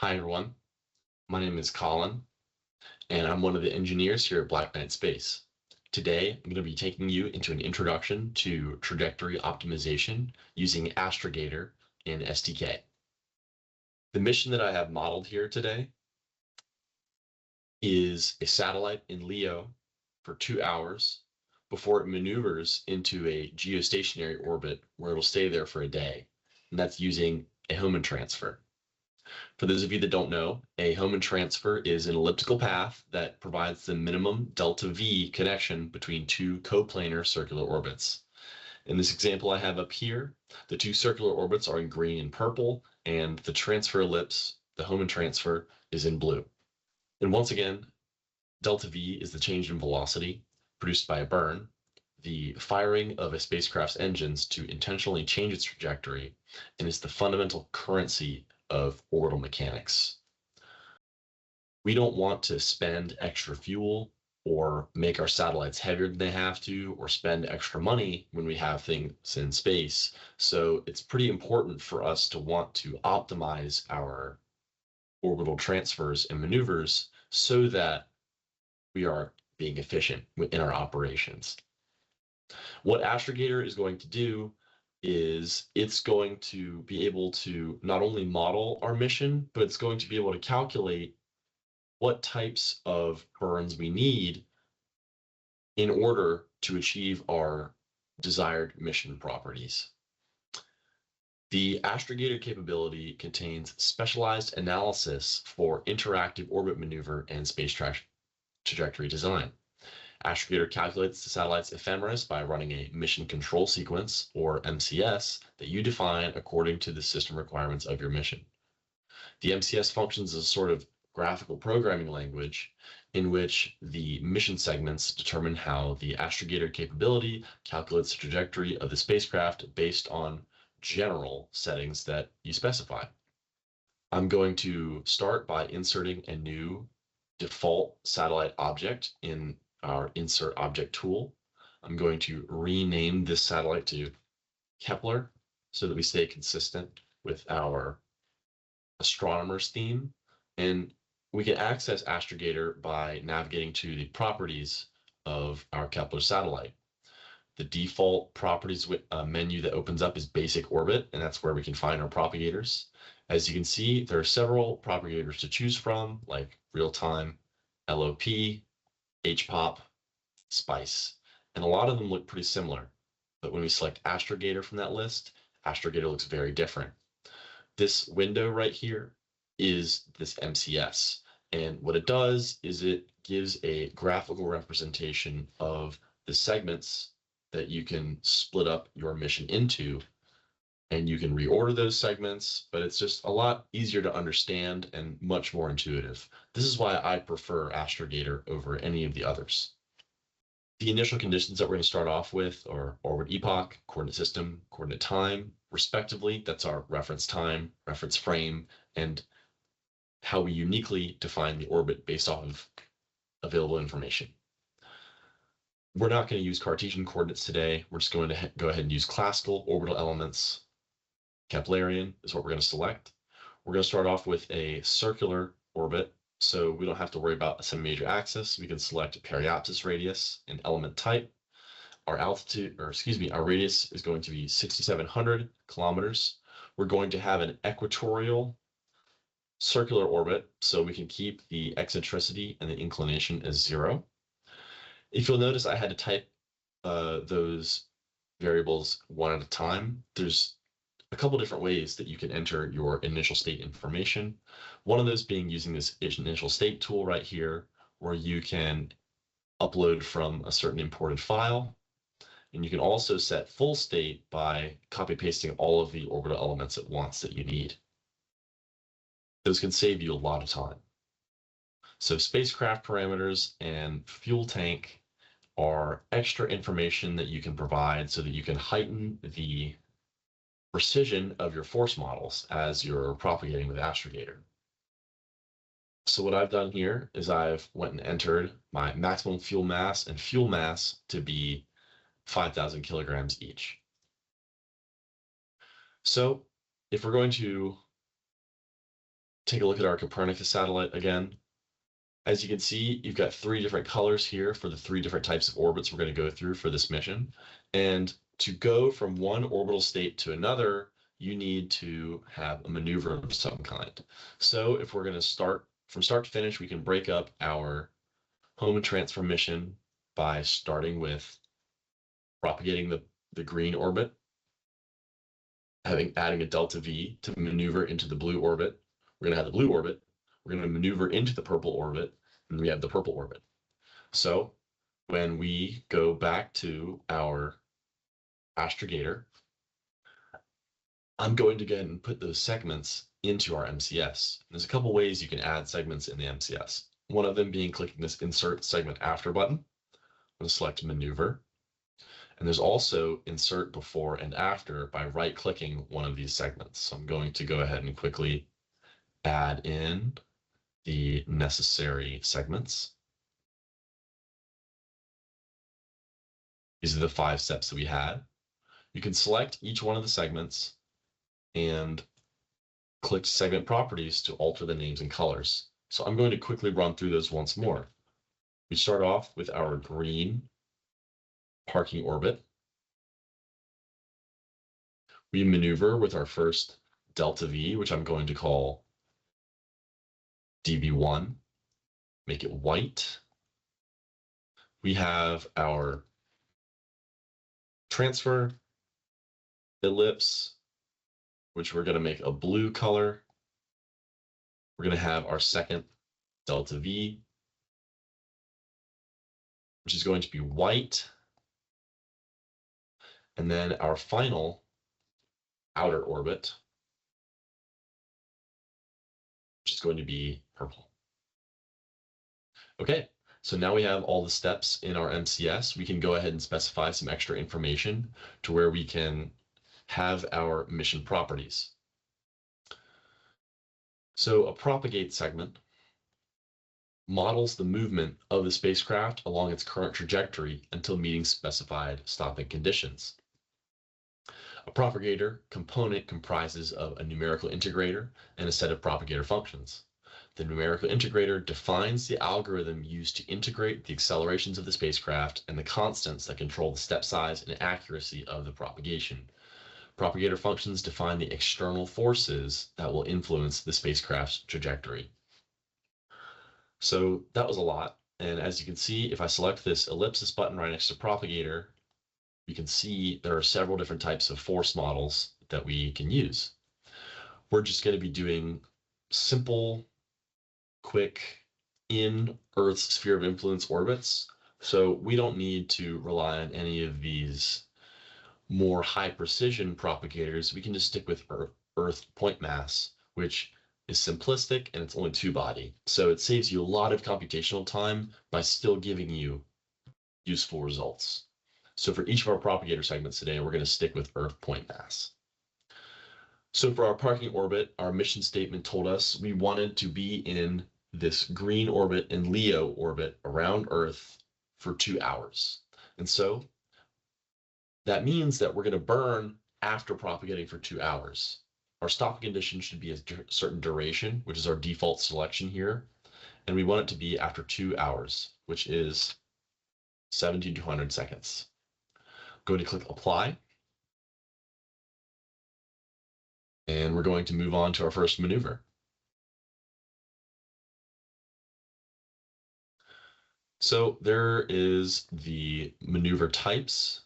Hi, everyone. My name is Colin, and I'm one of the engineers here at Blacknight Space. Today, I'm going to be taking you into an introduction to trajectory optimization using Astrogator in STK. The mission that I have modeled here today is a satellite in LEO for 2 hours before it maneuvers into a geostationary orbit where it'll stay there for a day, and that's using a Hohmann transfer. For those of you that don't know, a Hohmann transfer is an elliptical path that provides the minimum delta V connection between two coplanar circular orbits. In this example I have up here, the two circular orbits are in green and purple, and the transfer ellipse, the Hohmann transfer, is in blue. And once again, delta V is the change in velocity produced by a burn, the firing of a spacecraft's engines to intentionally change its trajectory, and is the fundamental currency of orbital mechanics. We don't want to spend extra fuel or make our satellites heavier than they have to, or spend extra money when we have things in space. So it's pretty important for us to want to optimize our orbital transfers and maneuvers so that we are being efficient in our operations. What Astrogator is going to do is it's going to be able to not only model our mission, but it's going to be able to calculate what types of burns we need in order to achieve our desired mission properties. The Astrogator capability contains specialized analysis for interactive orbit maneuver and space trajectory design. Astrogator calculates the satellite's ephemeris by running a mission control sequence, or MCS, that you define according to the system requirements of your mission. The MCS functions as a sort of graphical programming language in which the mission segments determine how the Astrogator capability calculates the trajectory of the spacecraft based on general settings that you specify. I'm going to start by inserting a new default satellite object in our insert object tool. I'm going to rename this satellite to Kepler so that we stay consistent with our astronomer's theme. And we can access Astrogator by navigating to the properties of our Kepler satellite. The default properties menu that opens up is basic orbit, and that's where we can find our propagators. As you can see, there are several propagators to choose from, like real-time, LOP, HPOP, SPICE, and a lot of them look pretty similar. But when we select Astrogator from that list, Astrogator looks very different. This window right here is this MCS. And what it does is it gives a graphical representation of the segments that you can split up your mission into. And you can reorder those segments, but it's just a lot easier to understand and much more intuitive. This is why I prefer Astrogator over any of the others. The initial conditions that we're going to start off with are orbit epoch, coordinate system, coordinate time, respectively. That's our reference time, reference frame, and how we uniquely define the orbit based off of available information. We're not going to use Cartesian coordinates today. We're just going to go ahead and use classical orbital elements. Keplerian is what we're going to select. We're going to start off with a circular orbit, so we don't have to worry about a semi-major axis. We can select periapsis radius and element type. Our radius is going to be 6,700 kilometers. We're going to have an equatorial circular orbit, so we can keep the eccentricity and the inclination as 0. If you'll notice, I had to type those variables one at a time. There's a couple different ways that you can enter your initial state information. One of those being using this initial state tool right here, where you can upload from a certain imported file. And you can also set full state by copy pasting all of the orbital elements at once that you need. Those can save you a lot of time. So spacecraft parameters and fuel tank are extra information that you can provide so that you can heighten the precision of your force models as you're propagating with Astrogator. So what I've done here is I've went and entered my maximum fuel mass and fuel mass to be 5,000 kilograms each. So if we're going to take a look at our Copernicus satellite again. As you can see, you've got 3 different colors here for the 3 different types of orbits we're going to go through for this mission. And to go from one orbital state to another, you need to have a maneuver of some kind. So if we're going to start from start to finish, we can break up our Hohmann Transfer mission by starting with propagating the green orbit, adding a delta V to maneuver into the blue orbit. We're going to have the blue orbit. We're going to maneuver into the purple orbit, and we have the purple orbit. So when we go back to our Astrogator, I'm going to go ahead and put those segments into our MCS. There's a couple ways you can add segments in the MCS. One of them being clicking this Insert Segment After button. I'm going to select Maneuver. And there's also Insert Before and After by right-clicking one of these segments. So I'm going to go ahead and quickly add in the necessary segments. These are the 5 steps that we had. You can select each one of the segments and click Segment Properties to alter the names and colors. So I'm going to quickly run through those once more. We start off with our green parking orbit. We maneuver with our first delta V, which I'm going to call DV1, make it white. We have our transfer ellipse, which we're going to make a blue color. We're going to have our second delta V, which is going to be white. And then our final outer orbit, which is going to be purple. Okay, so now we have all the steps in our MCS. We can go ahead and specify some extra information to where we can have our mission properties. So a propagate segment models the movement of the spacecraft along its current trajectory until meeting specified stopping conditions. A propagator component comprises of a numerical integrator and a set of propagator functions. The numerical integrator defines the algorithm used to integrate the accelerations of the spacecraft and the constants that control the step size and accuracy of the propagation. Propagator functions define the external forces that will influence the spacecraft's trajectory. So that was a lot. And as you can see, if I select this ellipsis button right next to propagator, you can see there are several different types of force models that we can use. We're just going to be doing simple, quick, in Earth's sphere of influence orbits. So we don't need to rely on any of these more high precision propagators. We can just stick with Earth point mass, which is simplistic and it's only 2-body. So it saves you a lot of computational time by still giving you useful results. So for each of our propagator segments today, we're going to stick with Earth point mass. So for our parking orbit, our mission statement told us we wanted to be in this green orbit and Leo orbit around Earth for 2 hours. And so that means that we're going to burn after propagating for 2 hours. Our stopping condition should be a certain duration, which is our default selection here. And we want it to be after 2 hours, which is 1,700 seconds. Going to click Apply. And we're going to move on to our first maneuver. So there is the maneuver types.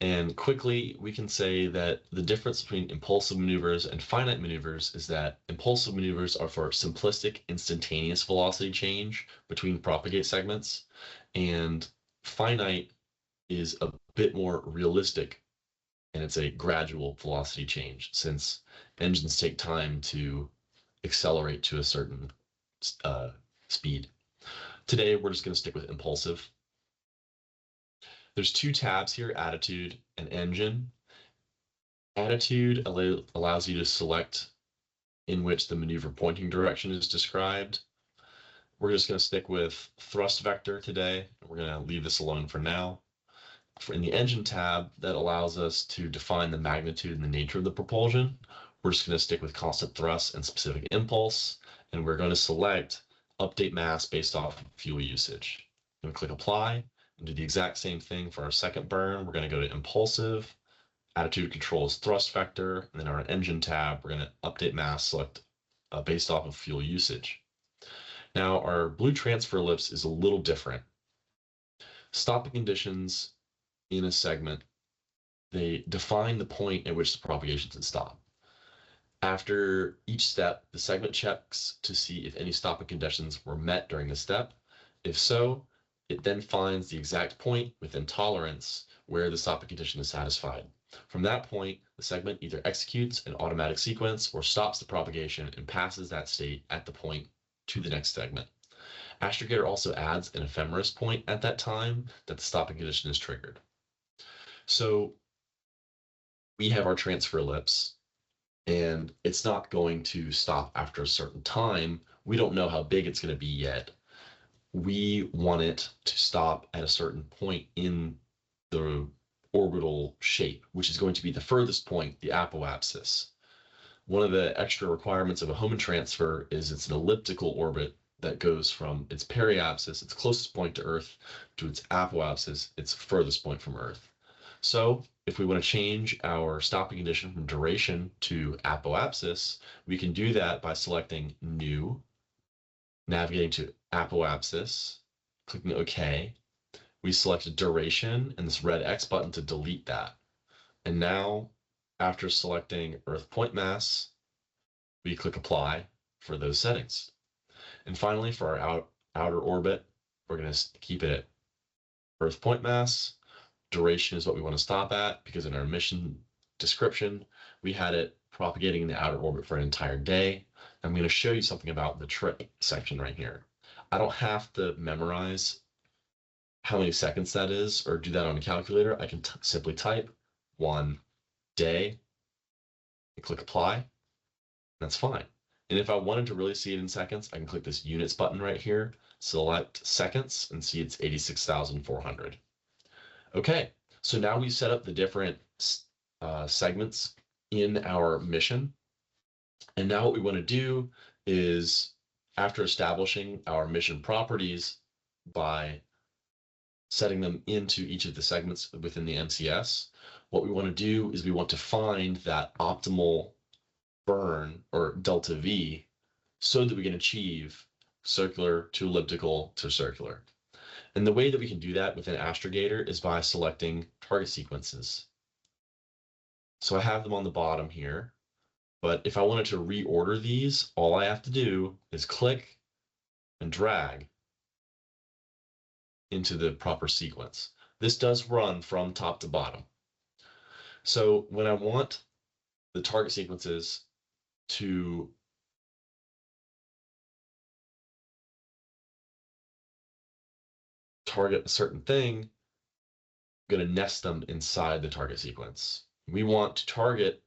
And quickly, we can say that the difference between impulsive maneuvers and finite maneuvers is that impulsive maneuvers are for simplistic, instantaneous velocity change between propagate segments, and finite is a bit more realistic, and it's a gradual velocity change since engines take time to accelerate to a certain speed. Today, we're just going to stick with impulsive. There's 2 tabs here, Attitude and Engine. Attitude allows you to select in which the maneuver pointing direction is described. We're just going to stick with thrust vector today. We're going to leave this alone for now. In the Engine tab, that allows us to define the magnitude and the nature of the propulsion. we're just going to stick with constant thrust and specific impulse, and we're going to select update mass based off fuel usage. I'm going to click apply and do the exact same thing for our second burn. We're going to go to impulsive, attitude control is thrust vector, and then our engine tab, we're going to update mass, select based off of fuel usage. Now our blue transfer ellipse is a little different. Stopping conditions in a segment, they define the point at which the propagation should stop. After each step, the segment checks to see if any stopping conditions were met during the step. If so, it then finds the exact point within tolerance where the stopping condition is satisfied. From that point, the segment either executes an automatic sequence or stops the propagation and passes that state at the point to the next segment. Astrogator also adds an ephemeris point at that time that the stopping condition is triggered. So we have our transfer ellipse, and it's not going to stop after a certain time. We don't know how big it's going to be yet. We want it to stop at a certain point in the orbital shape, which is going to be the furthest point, the apoapsis. One of the extra requirements of a Hohmann transfer is it's an elliptical orbit that goes from its periapsis, its closest point to Earth, to its apoapsis, its furthest point from Earth. So if we want to change our stopping condition from duration to apoapsis, we can do that by selecting New, navigating to apoapsis, clicking OK. We select a duration and this red X button to delete that. And now, after selecting Earth point mass, we click Apply for those settings. And finally, for our outer orbit, we're going to keep it at Earth point mass. Duration is what we want to stop at, because in our mission description, we had it propagating in the outer orbit for an entire day. I'm going to show you something about the trip section right here. I don't have to memorize how many seconds that is or do that on a calculator. I can simply type 1 day and click apply. That's fine. And if I wanted to really see it in seconds, I can click this units button right here, select seconds, and see it's 86,400. Okay, so now we've set up the different segments in our mission. And now what we want to do is, after establishing our mission properties by setting them into each of the segments within the MCS, what we want to do is we want to find that optimal burn, or delta V, so that we can achieve circular to elliptical to circular. And the way that we can do that within Astrogator is by selecting target sequences. So I have them on the bottom here, but if I wanted to reorder these, all I have to do is click and drag into the proper sequence. This does run from top to bottom. So when I want the target sequences to target a certain thing, I'm going to nest them inside the target sequence. We want to target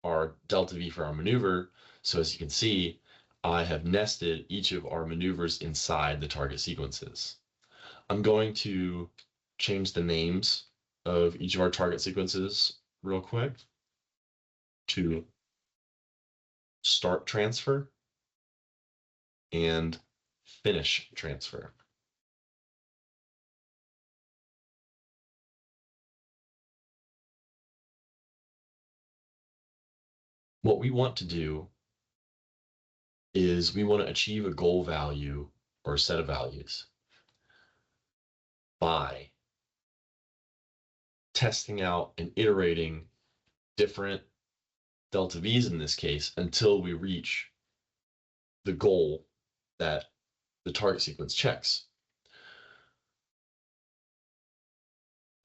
our delta V for our maneuver. So as you can see, I have nested each of our maneuvers inside the target sequences. I'm going to change the names of each of our target sequences real quick to start transfer and finish transfer. What we want to do is we want to achieve a goal value or a set of values by testing out and iterating different delta V's in this case until we reach the goal that the target sequence checks.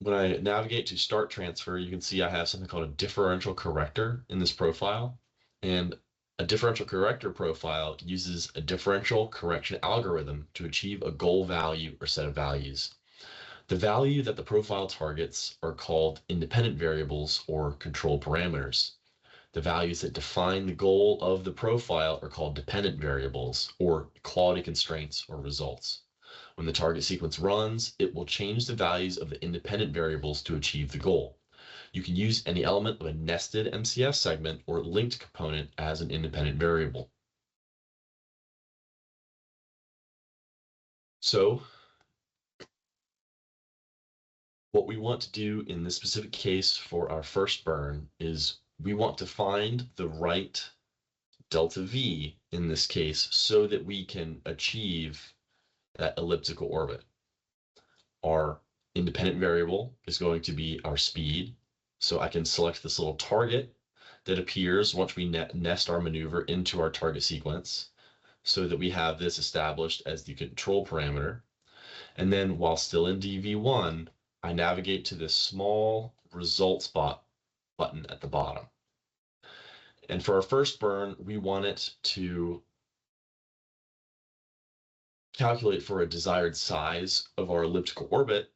When I navigate to start transfer, you can see I have something called a differential corrector in this profile. And a differential corrector profile uses a differential correction algorithm to achieve a goal value or set of values. The value that the profile targets are called independent variables or control parameters. The values that define the goal of the profile are called dependent variables or quality constraints or results. When the target sequence runs, it will change the values of the independent variables to achieve the goal. You can use any element of a nested MCS segment or linked component as an independent variable. So what we want to do in this specific case for our first burn is we want to find the right delta V in this case so that we can achieve that elliptical orbit. Our independent variable is going to be our speed. So I can select this little target that appears once we nest our maneuver into our target sequence so that we have this established as the control parameter. And then while still in DV1, I navigate to this small result spot button at the bottom. And for our first burn, we want it to calculate for a desired size of our elliptical orbit,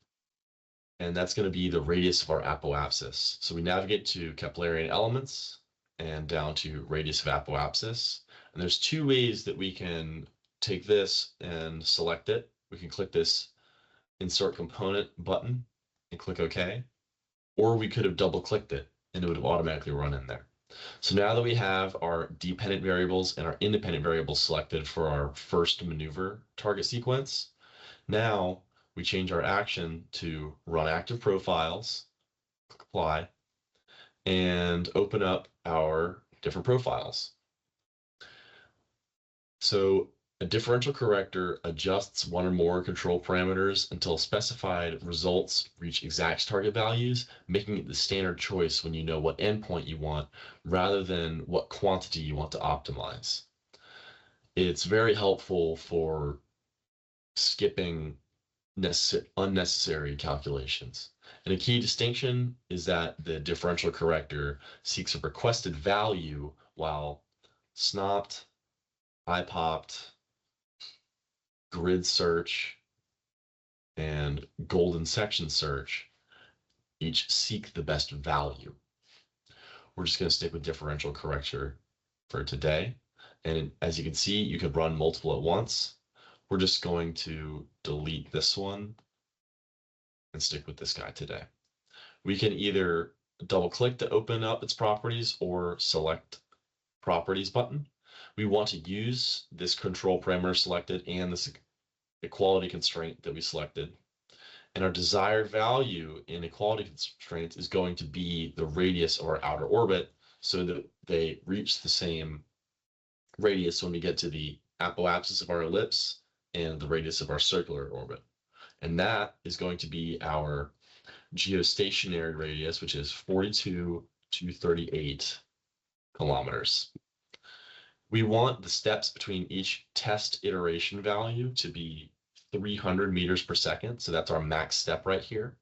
and that's going to be the radius of our apoapsis. So we navigate to Keplerian elements and down to radius of apoapsis. And there's two ways that we can take this and select it. We can click this insert component button and click OK, or we could have double clicked it and it would have automatically run in there. So now that we have our dependent variables and our independent variables selected for our first maneuver target sequence, now we change our action to run active profiles, click apply, and open up our different profiles. So a differential corrector adjusts one or more control parameters until specified results reach exact target values, making it the standard choice when you know what endpoint you want rather than what quantity you want to optimize. It's very helpful for skipping unnecessary calculations. And a key distinction is that the differential corrector seeks a requested value while SNOPT, IPOPT, grid search, and golden section search each seek the best value. We're just going to stick with differential corrector for today. And as you can see, you could run multiple at once. We're just going to delete this one and stick with this guy today. We can either double click to open up its properties or select properties button. We want to use this control parameter selected and this equality constraint that we selected. And our desired value in equality constraints is going to be the radius of our outer orbit so that they reach the same radius when we get to the apoapsis of our ellipse and the radius of our circular orbit. And that is going to be our geostationary radius, which is 42 to 38 kilometers. We want the steps between each test iteration value to be 300 meters per second. So that's our max step right here.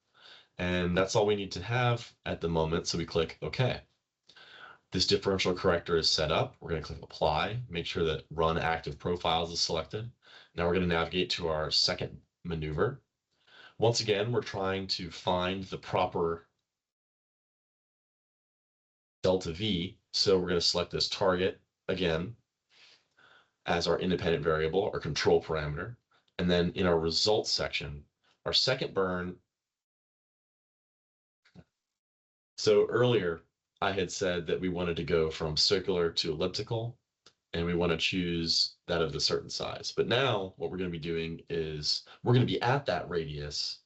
And that's all we need to have at the moment. So we click OK. This differential corrector is set up. We're going to click apply, make sure that run active profiles is selected. Now we're going to navigate to our second maneuver. Once again, we're trying to find the proper delta V. So we're going to select this target again as our independent variable, our control parameter. And then in our results section, our second burn. So earlier, I had said that we wanted to go from circular to elliptical, and we want to choose that of a certain size. But now what we're going to be doing is we're going to be at that radius,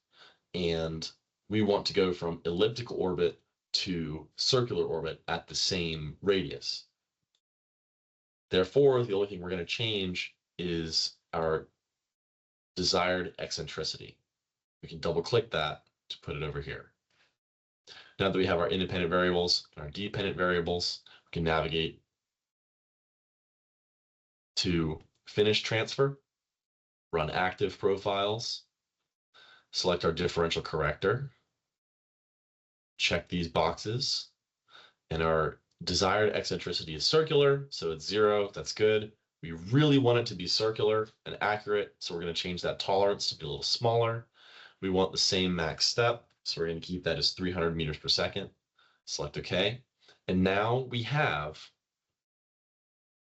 and we want to go from elliptical orbit to circular orbit at the same radius. Therefore, the only thing we're going to change is our desired eccentricity. We can double click that to put it over here. Now that we have our independent variables and our dependent variables, we can navigate to finish transfer, run active profiles, select our differential corrector, check these boxes, and our desired eccentricity is circular, so it's 0, that's good. We really want it to be circular and accurate, so we're going to change that tolerance to be a little smaller. We want the same max step, so we're going to keep that as 300 meters per second. Select OK. And now we have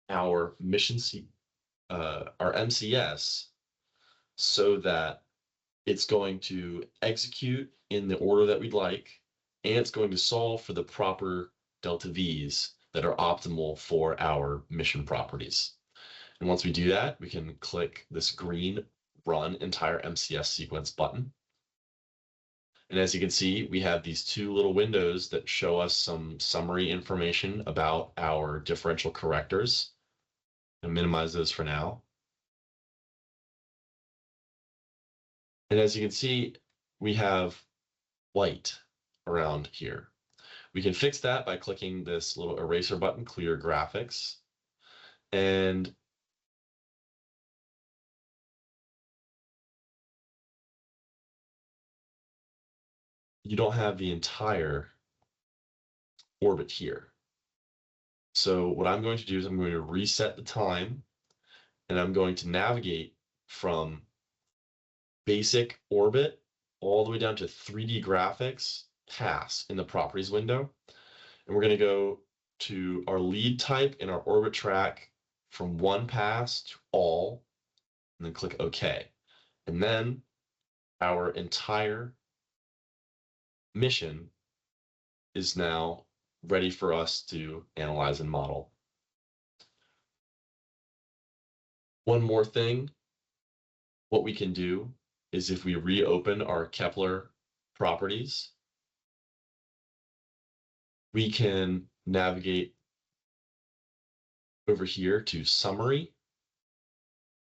our our MCS, so that it's going to execute in the order that we'd like, and it's going to solve for the proper delta V's that are optimal for our mission properties. And once we do that, we can click this green Run Entire MCS Sequence button. And as you can see, we have these two little windows that show us some summary information about our differential correctors. I'll minimize those for now. And as you can see, we have white around here. We can fix that by clicking this little eraser button, Clear Graphics. And you don't have the entire orbit here. So what I'm going to do is I'm going to reset the time, and I'm going to navigate from basic orbit all the way down to 3D graphics pass in the properties window. And we're going to go to our lead type in our orbit track from one pass to all, and then click OK. And then our entire mission is now ready for us to analyze and model. One more thing, what we can do is if we reopen our Kepler properties, we can navigate over here to Summary,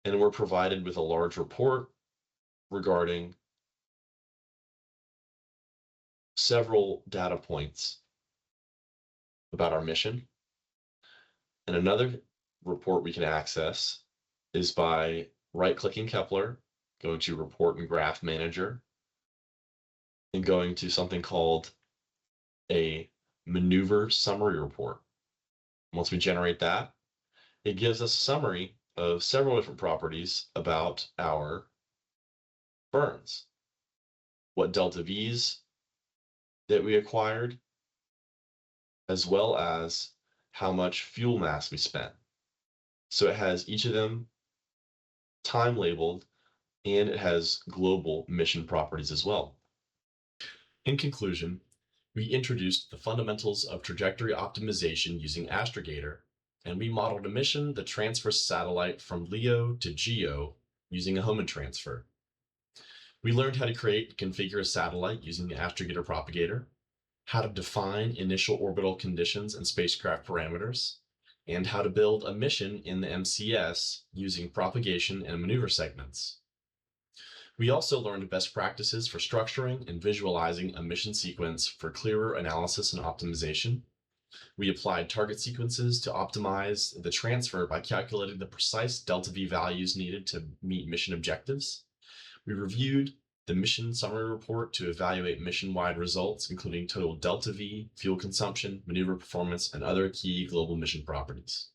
and we're provided with a large report regarding several data points about our mission. And another report we can access is by right-clicking Kepler, going to Report and Graph Manager, and going to something called a Maneuver Summary Report. Once we generate that, it gives us a summary of several different properties about our burns, what delta V's that we acquired, as well as how much fuel mass we spent. So it has each of them time labeled, and it has global mission properties as well. In conclusion, we introduced the fundamentals of trajectory optimization using Astrogator, and we modeled a mission that transfers satellite from LEO to GEO using a Hohmann transfer. We learned how to create and configure a satellite using the Astrogator propagator, how to define initial orbital conditions and spacecraft parameters, and how to build a mission in the MCS using propagation and maneuver segments. We also learned best practices for structuring and visualizing a mission sequence for clearer analysis and optimization. We applied target sequences to optimize the transfer by calculating the precise delta V values needed to meet mission objectives. We reviewed the mission summary report to evaluate mission-wide results, including total delta V, fuel consumption, maneuver performance, and other key global mission properties.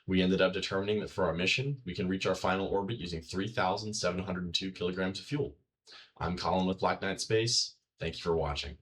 We ended up determining that for our mission, we can reach our final orbit using 3,702 kilograms of fuel. I'm Colin with Blacknight Space. Thank you for watching.